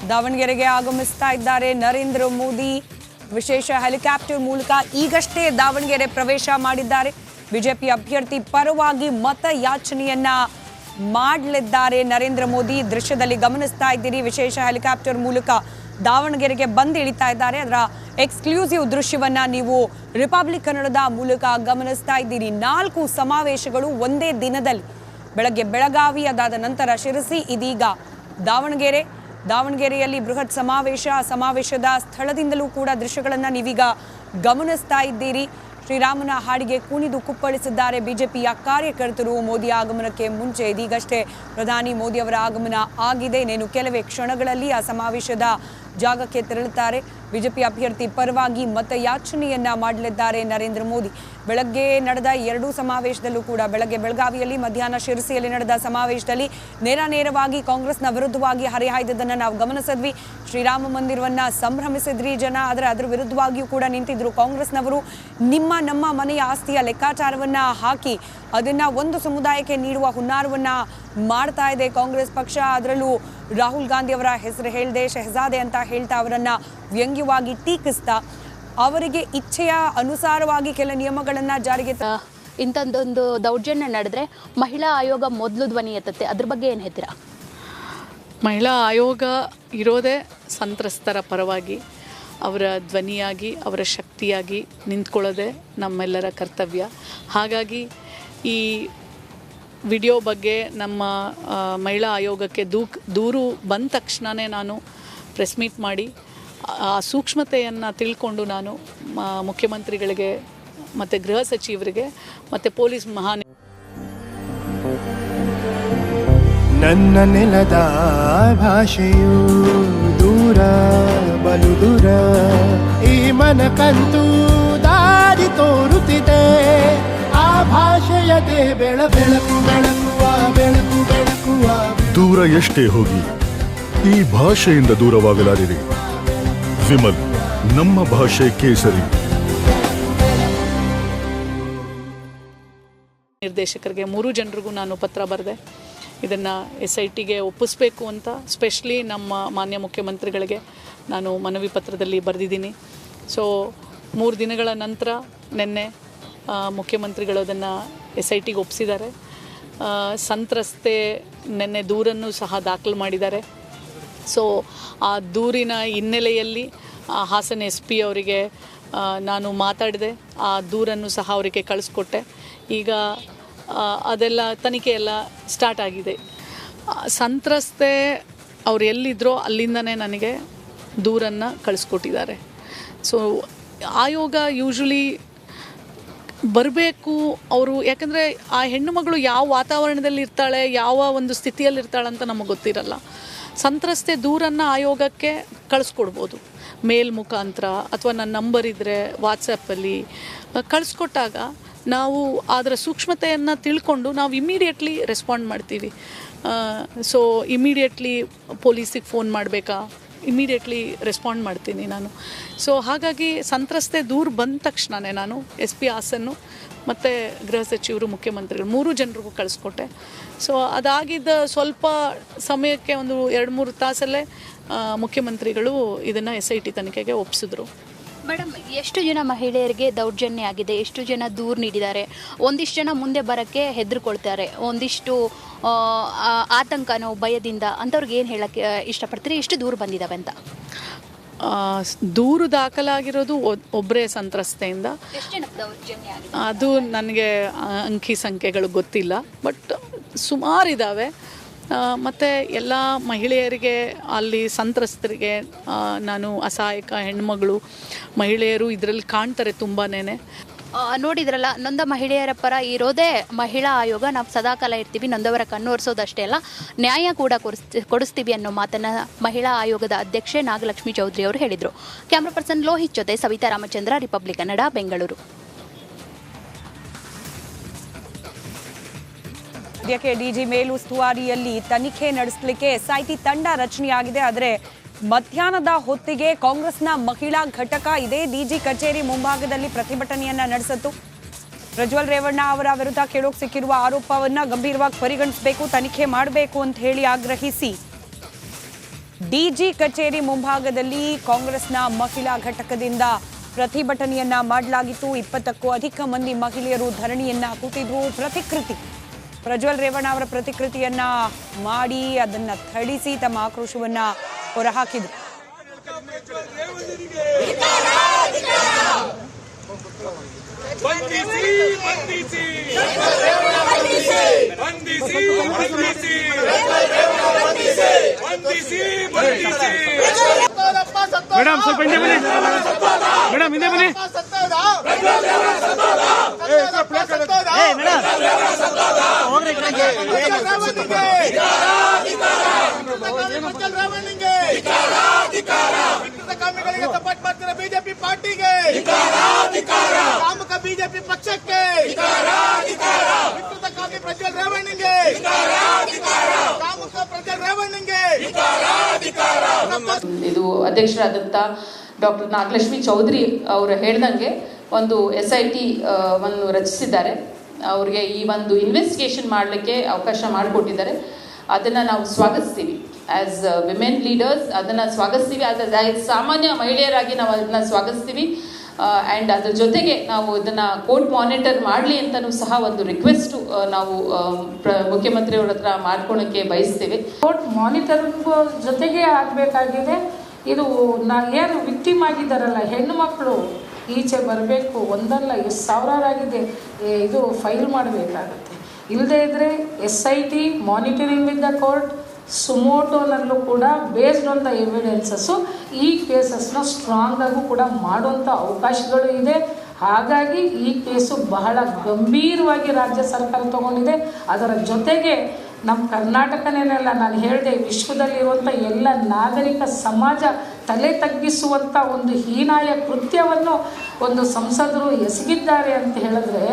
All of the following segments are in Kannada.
ದಾವಣಗೆರೆಗೆ ಆಗಮಿಸ್ತಾ ಇದ್ದಾರೆ ನರೇಂದ್ರ ಮೋದಿ. ವಿಶೇಷ ಹೆಲಿಕಾಪ್ಟರ್ ಮೂಲಕ ಈಗಷ್ಟೇ ದಾವಣಗೆರೆ ಪ್ರವೇಶ ಮಾಡಿದ್ದಾರೆ. ಬಿಜೆಪಿ ಅಭ್ಯರ್ಥಿ ಪರವಾಗಿ ಮತಯಾಚನೆಯನ್ನ ಮಾಡಲಿದ್ದಾರೆ ನರೇಂದ್ರ ಮೋದಿ. ದೃಶ್ಯದಲ್ಲಿ ಗಮನಿಸ್ತಾ ಇದ್ದೀರಿ, ವಿಶೇಷ ಹೆಲಿಕಾಪ್ಟರ್ ಮೂಲಕ ದಾವಣಗೆರೆಗೆ ಬಂದು ಇಳಿತಾ ಇದ್ದಾರೆ. ಅದರ ಎಕ್ಸ್ಕ್ಲೂಸಿವ್ ದೃಶ್ಯವನ್ನ ನೀವು ರಿಪಬ್ಲಿಕ್ ಕನ್ನಡದ ಮೂಲಕ ಗಮನಿಸ್ತಾ ಇದ್ದೀರಿ. 4 ಸಮಾವೇಶಗಳು ಒಂದೇ ದಿನದಲ್ಲಿ, ಬೆಳಗ್ಗೆ ಬೆಳಗಾವಿ, ಅದಾದ ನಂತರ ಶಿರಸಿ, ಇದೀಗ ದಾವಣಗೆರೆಯಲ್ಲಿ ಬೃಹತ್ ಸಮಾವೇಶದ ಸ್ಥಳದಿಂದಲೂ ಕೂಡ ದೃಶ್ಯಗಳನ್ನು ನೀವೀಗ ಗಮನಿಸ್ತಾ ಇದ್ದೀರಿ. ಶ್ರೀರಾಮನ ಹಾಡಿಗೆ ಕುಣಿದು ಕುಪ್ಪಳಿಸಿದ್ದಾರೆ ಬಿಜೆಪಿಯ ಕಾರ್ಯಕರ್ತರು. ಮೋದಿ ಆಗಮನಕ್ಕೆ ಮುಂಚೆ ಇದೀಗಷ್ಟೇ ಪ್ರಧಾನಿ ಮೋದಿ ಅವರ ಆಗಮನ ಆಗಿದೆ. ಇನ್ನೇನು ಕೆಲವೇ ಕ್ಷಣಗಳಲ್ಲಿ ಆ ಸಮಾವೇಶದ ಜಾಗಕ್ಕೆ ತೆರಳುತ್ತಾರೆ. ಬಿಜೆಪಿ ಅಭ್ಯರ್ಥಿ ಪರವಾಗಿ ಮತಯಾಚನೆಯನ್ನ ಮಾಡಲಿದ್ದಾರೆ ನರೇಂದ್ರ ಮೋದಿ. ಬೆಳಗ್ಗೆ ನಡೆದ 2 ಸಮಾವೇಶದಲ್ಲೂ ಕೂಡ, ಬೆಳಗ್ಗೆ ಬೆಳಗಾವಿಯಲ್ಲಿ, ಮಧ್ಯಾಹ್ನ ಶಿರಸಿಯಲ್ಲಿ ನಡೆದ ಸಮಾವೇಶದಲ್ಲಿ ನೇರವಾಗಿ ಕಾಂಗ್ರೆಸ್ನ ವಿರುದ್ಧವಾಗಿ ಹರಿಹಾಯ್ದದನ್ನು ನಾವು ಗಮನಿಸಿದ್ವಿ. ಶ್ರೀರಾಮ ಮಂದಿರವನ್ನ ಸಂಭ್ರಮಿಸಿದ್ರಿ ಜನ, ಆದರೆ ಅದರ ವಿರುದ್ಧವಾಗಿಯೂ ಕೂಡ ನಿಂತಿದ್ರು ಕಾಂಗ್ರೆಸ್ನವರು. ನಮ್ಮ ಮನೆಯ ಆಸ್ತಿಯ ಲೆಕ್ಕಾಚಾರವನ್ನ ಹಾಕಿ ಅದನ್ನ ಒಂದು ಸಮುದಾಯಕ್ಕೆ ನೀಡುವ ಹುನ್ನಾರವನ್ನ ಮಾಡ್ತಾ ಇದೆ ಕಾಂಗ್ರೆಸ್ ಪಕ್ಷ. ಅದರಲ್ಲೂ ರಾಹುಲ್ ಗಾಂಧಿ ಅವರ ಹೆಸರು ಹೇಳದೆ ಶಹಜಾದೆ ಅಂತ ಹೇಳ್ತಾ ಅವರನ್ನ ವ್ಯಂಗ್ಯವಾಗಿ ಟೀಕಿಸ್ತಾ, ಅವರಿಗೆ ಇಚ್ಛೆಯ ಅನುಸಾರವಾಗಿ ಕೆಲ ನಿಯಮಗಳನ್ನ ಜಾರಿಗೆ ಇಂಥದ್ದೊಂದು ದೌರ್ಜನ್ಯ ನಡೆದ್ರೆ ಮಹಿಳಾ ಆಯೋಗ ಮೊದಲು ಧ್ವನಿ ಎತ್ತುತ್ತೆ. ಅದ್ರ ಬಗ್ಗೆ ಏನು ಹೇಳ್ತೀರಾ? ಮಹಿಳಾ ಆಯೋಗ ಇರೋದೇ ಸಂತ್ರಸ್ತರ ಪರವಾಗಿ, ಅವರ ಧ್ವನಿಯಾಗಿ, ಅವರ ಶಕ್ತಿಯಾಗಿ ನಿಂತ್ಕೊಳ್ಳೋದೇ ನಮ್ಮೆಲ್ಲರ ಕರ್ತವ್ಯ. ಹಾಗಾಗಿ ಈ ವಿಡಿಯೋ ಬಗ್ಗೆ ನಮ್ಮ ಮಹಿಳಾ ಆಯೋಗಕ್ಕೆ ದೂರು ಬಂದ ತಕ್ಷಣವೇ ನಾನು ಪ್ರೆಸ್ ಮೀಟ್ ಮಾಡಿ ಆ ಸೂಕ್ಷ್ಮತೆಯನ್ನು ತಿಳ್ಕೊಂಡು ನಾನು ಮುಖ್ಯಮಂತ್ರಿಗಳಿಗೆ ಮತ್ತು ಗೃಹ ಸಚಿವರಿಗೆ ಮತ್ತು ಪೊಲೀಸ್ ನನ್ನ ನೆಲದ ಭಾಷೆಯು ದೂರ ಬಲು ದೂರ, ಈ ಮನಕಂತೂ ದಾರಿ ತೋರುತ್ತಿದೆ. ಆ ಭಾಷೆಯದೇ ಬೆಳಕುವ ದೂರ ಎಷ್ಟೇ ಹೋಗಿ ಈ ಭಾಷೆಯಿಂದ ದೂರವಾಗಲಾರಿರಿ. ವಿಮಲ್, ನಮ್ಮ ಭಾಷೆ ಕೇಸರಿ. ನಿರ್ದೇಶಕರಿಗೆ 3 ಜನರಿಗೂ ನಾನು ಪತ್ರ ಬರೆದೆ. ಇದನ್ನು SITಗೆ ಒಪ್ಪಿಸಬೇಕು ಅಂತ ಸ್ಪೆಷಲಿ ನಮ್ಮ ಮಾನ್ಯ ಮುಖ್ಯಮಂತ್ರಿಗಳಿಗೆ ನಾನು ಮನವಿ ಪತ್ರದಲ್ಲಿ ಬರೆದಿದ್ದೀನಿ. ಸೊ 3 ದಿನಗಳ ನಂತರ ನಿನ್ನೆ ಮುಖ್ಯಮಂತ್ರಿಗಳು ಅದನ್ನು SITಗೆ ಒಪ್ಪಿಸಿದ್ದಾರೆ. ಸಂತ್ರಸ್ತೆ ನಿನ್ನೆ ದೂರನ್ನು ಸಹ ದಾಖಲು ಮಾಡಿದ್ದಾರೆ. ಸೊ ಆ ದೂರಿನ ಹಿನ್ನೆಲೆಯಲ್ಲಿ ಹಾಸನ SP ಅವರಿಗೆ ನಾನು ಮಾತಾಡಿದೆ. ಆ ದೂರನ್ನು ಸಹ ಅವರಿಗೆ ಕಳಿಸ್ಕೊಟ್ಟೆ. ಈಗ ಅದೆಲ್ಲ ತನಿಖೆ ಎಲ್ಲ ಸ್ಟಾರ್ಟ್ ಆಗಿದೆ. ಸಂತ್ರಸ್ತೆ ಅವ್ರು ಎಲ್ಲಿದ್ದರೋ ಅಲ್ಲಿಂದನೇ ನನಗೆ ದೂರನ್ನು ಕಳಿಸ್ಕೊಟ್ಟಿದ್ದಾರೆ. ಸೊ ಆಯೋಗ ಯೂಶ್ವಲಿ ಬರಬೇಕು ಅವರು, ಯಾಕಂದರೆ ಆ ಹೆಣ್ಣು ಮಗಳು ಯಾವ ವಾತಾವರಣದಲ್ಲಿ ಇರ್ತಾಳೆ, ಯಾವ ಒಂದು ಸ್ಥಿತಿಯಲ್ಲಿರ್ತಾಳೆ ಅಂತ ನಮಗೆ ಗೊತ್ತಿರಲ್ಲ. ಸಂತ್ರಸ್ತೆ ದೂರನ್ನು ಆಯೋಗಕ್ಕೆ ಕಳಿಸ್ಕೊಡ್ಬೋದು ಮೇಲ್ ಮುಖಾಂತರ, ಅಥವಾ ನನ್ನ ನಂಬರ್ ಇದ್ದರೆ ವಾಟ್ಸಪ್ಪಲ್ಲಿ ಕಳಿಸ್ಕೊಟ್ಟಾಗ ನಾವು ಅದರ ಸೂಕ್ಷ್ಮತೆಯನ್ನು ತಿಳ್ಕೊಂಡು ನಾವು ಇಮಿಡಿಯೇಟ್ಲಿ ರೆಸ್ಪಾಂಡ್ ಮಾಡ್ತೀವಿ. ಸೊ ಇಮಿಡಿಯೇಟ್ಲಿ ಪೊಲೀಸಿಗೆ ಫೋನ್ ಮಾಡಬೇಕಾ, ಇಮಿಡಿಯೇಟ್ಲಿ ರೆಸ್ಪಾಂಡ್ ಮಾಡ್ತೀನಿ ನಾನು. ಸೊ ಹಾಗಾಗಿ ಸಂತ್ರಸ್ತೆ ದೂರ ಬಂದ ತಕ್ಷಣವೇ ನಾನು SP ಹಾಸನ್ನು ಮತ್ತು ಗೃಹ ಸಚಿವರು, ಮುಖ್ಯಮಂತ್ರಿಗಳು 3 ಜನರಿಗೂ ಕಳಿಸ್ಕೊಟ್ಟೆ. ಸೊ ಅದಾಗಿದ್ದ ಸ್ವಲ್ಪ ಸಮಯಕ್ಕೆ ಒಂದು 2-3 ತಾಸಲ್ಲೇ ಮುಖ್ಯಮಂತ್ರಿಗಳು ಇದನ್ನು SIT ತನಿಖೆಗೆ ಒಪ್ಪಿಸಿದ್ರು. ಮೇಡಮ್, ಎಷ್ಟು ಜನ ಮಹಿಳೆಯರಿಗೆ ದೌರ್ಜನ್ಯ ಆಗಿದೆ, ಎಷ್ಟು ಜನ ದೂರು ನೀಡಿದ್ದಾರೆ? ಒಂದಿಷ್ಟು ಜನ ಮುಂದೆ ಬರೋಕ್ಕೆ ಹೆದರ್ಕೊಳ್ತಾರೆ, ಒಂದಿಷ್ಟು ಆತಂಕನೋ ಭಯದಿಂದ, ಅಂಥವ್ರಿಗೆ ಏನು ಹೇಳೋಕ್ಕೆ ಇಷ್ಟಪಡ್ತೀರಿ? ಎಷ್ಟು ದೂರು ಬಂದಿದ್ದಾವೆ ಅಂತ? ದೂರು ದಾಖಲಾಗಿರೋದು ಒಬ್ಬರೇ ಸಂತ್ರಸ್ತೆಯಿಂದ. ಅದು ನನಗೆ ಅಂಕಿ ಸಂಖ್ಯೆಗಳು ಗೊತ್ತಿಲ್ಲ, ಬಟ್ ಸುಮಾರಿದ್ದಾವೆ. ಮತ್ತು ಎಲ್ಲ ಮಹಿಳೆಯರಿಗೆ, ಅಲ್ಲಿ ಸಂತ್ರಸ್ತರಿಗೆ ನಾನು ಅಸಹಾಯಕ ಹೆಣ್ಮಗಳು ಮಹಿಳೆಯರು ಇದರಲ್ಲಿ ಕಾಣ್ತಾರೆ ತುಂಬಾನೇ. ನೋಡಿದ್ರಲ್ಲ, ನೊಂದ ಮಹಿಳೆಯರ ಪರ ಇರೋದೇ ಮಹಿಳಾ ಆಯೋಗ. ನಾವು ಸದಾಕಾಲ ಇರ್ತೀವಿ, ನೊಂದವರ ಕಣ್ಣು ಒರೆಸೋದಷ್ಟೇ ಅಲ್ಲ, ನ್ಯಾಯ ಕೂಡ ಕೊಡಿಸ್ತೀವಿ ಅನ್ನೋ ಮಾತನ್ನು ಮಹಿಳಾ ಆಯೋಗದ ಅಧ್ಯಕ್ಷೆ ನಾಗಲಕ್ಷ್ಮಿ ಚೌಧರಿ ಅವರು ಹೇಳಿದರು. ಕ್ಯಾಮ್ರಾ ಪರ್ಸನ್ ಲೋಹಿತ್ ಜೊತೆ ಸವಿತಾ ರಾಮಚಂದ್ರ, ರಿಪಬ್ಲಿಕ್ ಕನ್ನಡ, ಬೆಂಗಳೂರು. ಸದ್ಯಕ್ಕೆ DG ಮೇಲುಸ್ತುವಾರಿಯಲ್ಲಿ ತನಿಖೆ ನಡೆಸಲಿಕ್ಕೆ SIT ತಂಡ ರಚನೆಯಾಗಿದೆ. ಆದರೆ ಮಧ್ಯಾಹ್ನದ ಹೊತ್ತಿಗೆ ಕಾಂಗ್ರೆಸ್ನ ಮಹಿಳಾ ಘಟಕ ಇದೇ DG ಕಚೇರಿ ಮುಂಭಾಗದಲ್ಲಿ ಪ್ರತಿಭಟನೆಯನ್ನ ನಡೆಸಿತು. ಪ್ರಜ್ವಲ್ ರೇವಣ್ಣ ಅವರ ವಿರುದ್ಧ ಕೇಳೋಕೆ ಸಿಕ್ಕಿರುವ ಆರೋಪವನ್ನ ಗಂಭೀರವಾಗಿ ಪರಿಗಣಿಸಬೇಕು, ತನಿಖೆ ಮಾಡಬೇಕು ಅಂತ ಹೇಳಿ ಆಗ್ರಹಿಸಿ ಡಿಜಿ ಕಚೇರಿ ಮುಂಭಾಗದಲ್ಲಿ ಕಾಂಗ್ರೆಸ್ನ ಮಹಿಳಾ ಘಟಕದಿಂದ ಪ್ರತಿಭಟನೆಯನ್ನ ಮಾಡಲಾಗಿತ್ತು. 20ಕ್ಕೂ ಅಧಿಕ ಮಂದಿ ಮಹಿಳೆಯರು ಧರಣಿಯನ್ನ ಕೂತಿದ್ರು. ಪ್ರಜ್ವಲ್ ರೇವಣ್ಣ ಅವರ ಪ್ರತಿಕೃತಿಯನ್ನ ಮಾಡಿ ಅದನ್ನ ಥಳಿಸಿ ತಮ್ಮ ಆಕ್ರೋಶವನ್ನ ಹೊರಹಾಕಿದ್ರು. ಮೇಡಮ್ ಸ್ವಲ್ಪ ಹಿಂದೆ ಬನ್ನಿ, ಮೇಡಮ್ ಹಿಂದೆ ಬನ್ನಿ. ಕಾಮಿಗಳಿಗೆ ಸಪೋರ್ಟ್ ಮಾಡ್ತಿರೋ ಬಿಜೆಪಿ ಪಾರ್ಟಿಗೆ, ಕಾಮುಕ ಬಿಜೆಪಿ ಪಕ್ಷಕ್ಕೆ, ವಿಕೃತ ಕಾಮಿ ಪ್ರಜ್ವಲ್ ರೇವಣ್ಣಗೆ, ಕಾಮುಕ ಪ್ರಜ್ವಲ್ ರೇವಣ್ಣಗೆ. ಇದು ಅಧ್ಯಕ್ಷರಾದಂಥ ಡಾಕ್ಟರ್ ನಾಗಲಕ್ಷ್ಮಿ ಚೌಧರಿ ಅವರು ಹೇಳ್ದಂಗೆ ಒಂದು SIT ವನ್ನು ರಚಿಸಿದ್ದಾರೆ. ಅವ್ರಿಗೆ ಈ ಒಂದು ಇನ್ವೆಸ್ಟಿಗೇಷನ್ ಮಾಡಲಿಕ್ಕೆ ಅವಕಾಶ ಮಾಡಿಕೊಟ್ಟಿದ್ದಾರೆ. ಅದನ್ನು ನಾವು ಸ್ವಾಗತಿಸ್ತೀವಿ. ಆ್ಯಸ್ ವಿಮೆನ್ ಲೀಡರ್ಸ್ ಅದನ್ನು ಸ್ವಾಗತಿಸ್ತೀವಿ. ಸಾಮಾನ್ಯ ಮಹಿಳೆಯರಾಗಿ ನಾವು ಅದನ್ನು ಸ್ವಾಗತಿಸ್ತೀವಿ. ಆ್ಯಂಡ್ ಅದ್ರ ಜೊತೆಗೆ ನಾವು ಇದನ್ನು ಕೋರ್ಟ್ ಮಾನಿಟರ್ ಮಾಡಲಿ ಅಂತಲೂ ಸಹ ಒಂದು ರಿಕ್ವೆಸ್ಟು ನಾವು ಮುಖ್ಯಮಂತ್ರಿಯವ್ರ ಹತ್ರ ಮಾಡ್ಕೊಳಕ್ಕೆ ಬಯಸ್ತೇವೆ. ಕೋರ್ಟ್ ಮಾನಿಟರಿಂಗ್ ಜೊತೆಗೆ ಆಗಬೇಕಾಗಿದೆ. ಇದು ಏನು ವಿಕ್ಟಿಮ್ ಆಗಿದ್ದಾರಲ್ಲ ಹೆಣ್ಣು ಮಕ್ಕಳು ಈಚೆ ಬರಬೇಕು. ಒಂದಲ್ಲ ಎಷ್ಟು ಸಾವಿರಾರಾಗಿದೆ, ಇದು ಫೈಲ್ ಮಾಡಬೇಕಾಗತ್ತೆ. ಇಲ್ಲದೇ ಇದ್ದರೆ SIT monitoring with the court, ಸುಮೋಟೋನಲ್ಲೂ ಕೂಡ ಬೇಸ್ಡ್ ಆನ್ ದ ಎವಿಡೆನ್ಸಸ್ಸು ಈ ಕೇಸಸ್ನ ಸ್ಟ್ರಾಂಗಾಗೂ ಕೂಡ ಮಾಡುವಂಥ ಅವಕಾಶಗಳು ಇದೆ. ಹಾಗಾಗಿ ಈ ಕೇಸು ಬಹಳ ಗಂಭೀರವಾಗಿ ರಾಜ್ಯ ಸರ್ಕಾರ ತಗೊಂಡಿದೆ. ಅದರ ಜೊತೆಗೆ ನಮ್ಮ ಕರ್ನಾಟಕನೇನಲ್ಲ, ನಾನು ಹೇಳಿದೆ, ವಿಶ್ವದಲ್ಲಿರುವಂಥ ಎಲ್ಲ ನಾಗರಿಕ ಸಮಾಜ ತಲೆ ತಗ್ಗಿಸುವಂಥ ಒಂದು ಹೀನಾಯ ಕೃತ್ಯವನ್ನು ಒಂದು ಸಂಸದರು ಎಸಗಿದ್ದಾರೆ ಅಂತ ಹೇಳಿದ್ರೆ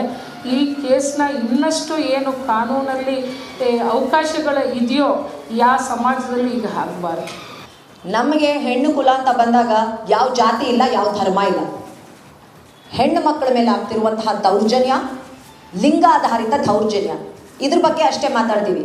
ಈ ಕೇಸ್ನ ಇನ್ನಷ್ಟು ಏನು ಕಾನೂನಲ್ಲಿ ಅವಕಾಶಗಳು ಇದೆಯೋ ಯಾವ ಸಮಾಜದಲ್ಲಿ ಈಗ ಆಗಬಾರ್ದು. ನಮಗೆ ಹೆಣ್ಣು ಕುಲ ಅಂತ ಬಂದಾಗ ಯಾವ ಜಾತಿ ಇಲ್ಲ, ಯಾವ ಧರ್ಮ ಇಲ್ಲ. ಹೆಣ್ಣು ಮಕ್ಕಳ ಮೇಲೆ ಆಗ್ತಿರುವಂತಹ ದೌರ್ಜನ್ಯ, ಲಿಂಗಾಧಾರಿತ ದೌರ್ಜನ್ಯ, ಇದ್ರ ಬಗ್ಗೆ ಅಷ್ಟೇ ಮಾತಾಡ್ತೀವಿ.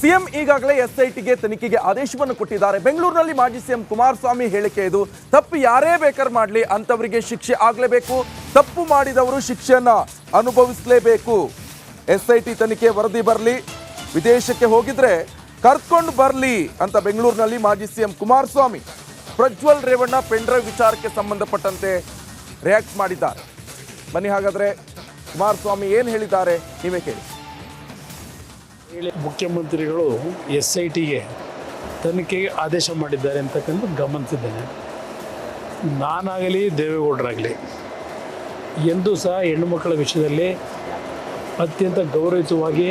ಸಿಎಂ ಈಗಾಗಲೇ SITಗೆ ತನಿಖೆಗೆ ಆದೇಶವನ್ನು ಕೊಟ್ಟಿದ್ದಾರೆ. ಬೆಂಗಳೂರಿನಲ್ಲಿ ಮಾಜಿ ಸಿಎಂ ಕುಮಾರಸ್ವಾಮಿ ಹೇಳಿಕೆ ಇದು. ತಪ್ಪು ಯಾರೇ ಬೇಕಾದ್ರೂ ಮಾಡಲಿ ಅಂತವರಿಗೆ ಶಿಕ್ಷೆ ಆಗಲೇಬೇಕು, ತಪ್ಪು ಮಾಡಿದವರು ಶಿಕ್ಷೆಯನ್ನ ಅನುಭವಿಸಲೇಬೇಕು. SIT ತನಿಖೆ ವರದಿ ಬರಲಿ, ವಿದೇಶಕ್ಕೆ ಹೋಗಿದ್ರೆ ಕರ್ಕೊಂಡು ಬರಲಿ ಅಂತ ಬೆಂಗಳೂರಿನಲ್ಲಿ ಮಾಜಿ ಸಿಎಂ ಕುಮಾರಸ್ವಾಮಿ ಪ್ರಜ್ವಲ್ ರೇವಣ್ಣ ಪೆಂಡ್ರೈವ್ ವಿಚಾರಕ್ಕೆ ಸಂಬಂಧಪಟ್ಟಂತೆ ರಿಯಾಕ್ಟ್ ಮಾಡಿದ್ದಾರೆ. ಬನ್ನಿ ಹಾಗಾದ್ರೆ ಕುಮಾರಸ್ವಾಮಿ ಏನು ಹೇಳಿದ್ದಾರೆ ನೀವೇ ಕೇಳಿ. ಮುಖ್ಯಮಂತ್ರಿಗಳು SITಗೆ ತನಿಖೆಗೆ ಆದೇಶ ಮಾಡಿದ್ದಾರೆ ಅಂತಕ್ಕಂಥ ಗಮನಿಸಿದ್ದೇನೆ. ನಾನಾಗಲಿ ದೇವೇಗೌಡರಾಗಲಿ ಎಂದೂ ಸಹ ಹೆಣ್ಣು ಮಕ್ಕಳ ವಿಷಯದಲ್ಲಿ ಅತ್ಯಂತ ಗೌರವಯುತವಾಗಿ